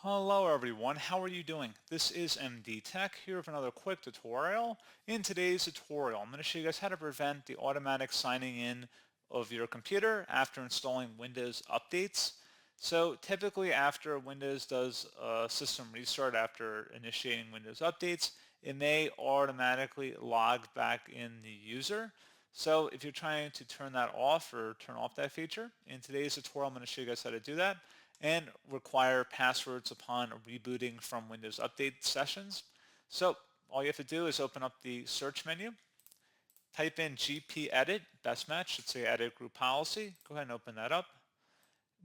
Hello everyone, how are you doing? This is MD Tech here with another quick tutorial. In today's tutorial, I'm going to show you guys how to prevent the automatic signing in of your computer after installing Windows updates. So typically after Windows does a system restart after initiating Windows updates, it may automatically log back in the user. So if you're trying to turn that off or turn off that feature, in today's tutorial I'm going to show you guys how to do that and require passwords upon rebooting from Windows Update sessions. So all you have to do is open up the search menu, type in GP Edit, best match, should say Edit Group Policy. Go ahead and open that up.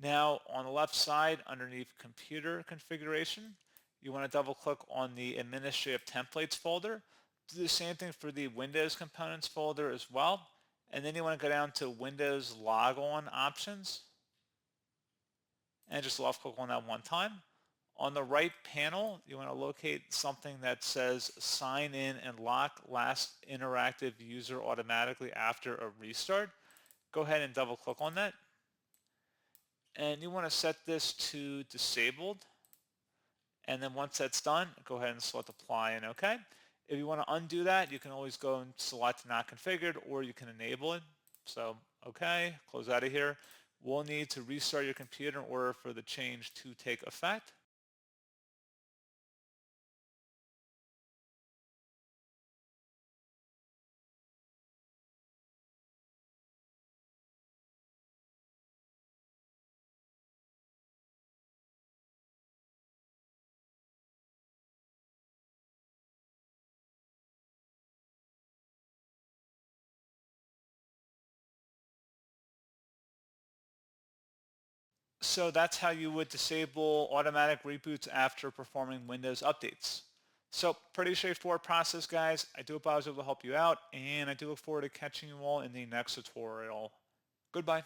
Now on the left side underneath Computer Configuration, you want to double click on the Administrative Templates folder. Do the same thing for the Windows Components folder as well. And then you want to go down to Windows Logon Options and just left click on that one time. On the right panel, you want to locate something that says sign in and lock last interactive user automatically after a restart. Go ahead and double click on that. And you want to set this to disabled. And then once that's done, go ahead and select apply and OK. If you want to undo that, you can always go and select not configured, or you can enable it. So OK, close out of here. We'll need to restart your computer in order for the change to take effect. So that's how you would disable automatic reboots after performing Windows updates. So pretty straightforward process, guys. I do hope I was able to help you out, and I do look forward to catching you all in the next tutorial. Goodbye.